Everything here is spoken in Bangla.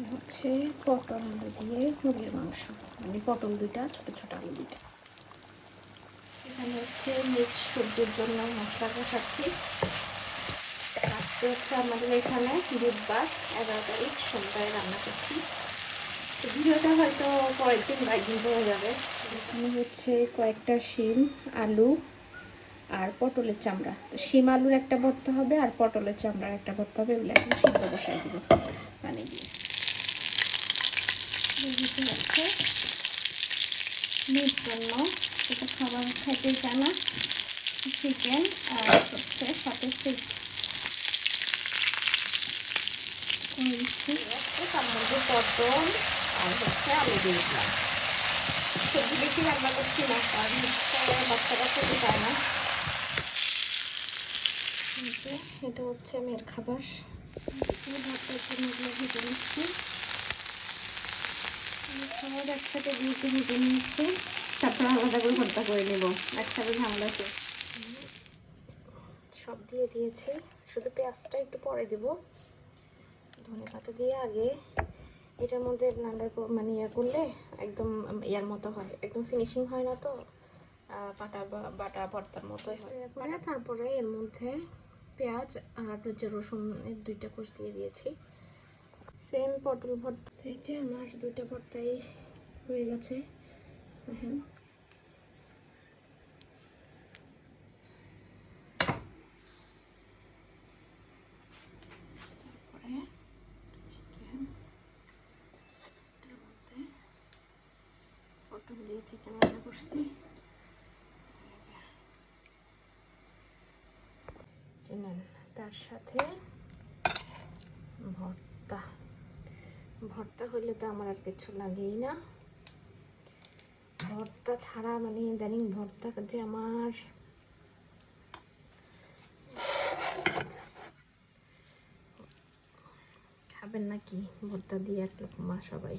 হচ্ছে পটল আলু দিয়ে মুরগির মাংস, মানে পটল দুইটা, ছোট ছোট আলু দুইটা। এখানে হচ্ছে মিক্স সবজির জন্য মশলা কষাচ্ছি। আজকে হচ্ছে আমাদের এখানে বুধবার 11 তারিখ সোমবারে রান্না করছি। তো ভিডিওটা হয়তো পরের দিন বা একদিন পরে যাবে। এখানে হচ্ছে কয়েকটা শিম, আলু আর পটলের চামড়া। তো শিম আলুর একটা ভর্তা হবে আর পটলের চামড়ার একটা ভর্তা হবে। এগুলো এখন সিদ্ধ বসাই দিব পানি দিয়ে। হচ্ছে মেয়ের জন্য এটা খাবার খাইতে চায় না, চিকেন আর হচ্ছে সাথে ফিশ করে দিচ্ছি। তার মধ্যে পটল আর হচ্ছে আলু দিয়ে দিলাম। সবজি বেশি রান্না করছি না, কারণ বাচ্চারা খেতে চায় না। এটা হচ্ছে মেয়ের খাবার। ভাতটা এগুলো ভেজে নিচ্ছি, সব একসাথে দিয়েছি, ভেজে নিচ্ছি, তারপর আলাদা করে ভর্তা করে নেব, একসাথে ঝামেলা শেষ। সব দিয়ে দিয়েছি, শুধু পেঁয়াজটা একটু পরে দেব। ধনেপাতা দিয়ে আগে এটার মধ্যে ব্লেন্ডার মানে ইয়া করলে একদম ইয়ার মতো হয়, একদম ফিনিশিং হয় না, তো বাটা ভর্তার মতোই হয়। তারপরে এর মধ্যে পেঁয়াজ আর হচ্ছে রসুন এর 2টা কোষ দিয়ে দিয়েছি। সেম পটল ভর্তা। এই যে আমার 2টা ভর্তাই হয়ে গেছে। দেখেন তারপরে চিকেন, এটার মধ্যে পটল দিয়ে চিকেন রান্না করছি। তার সাথে ভর্তা। ভর্তা হইলে তো আমার আর কিছু লাগেই না। ভর্তা ছাড়া মানে ইদানিং ভর্তা যে আমার খাবেন নাকি ভর্তা দিয়ে এক লোকমা সবাই।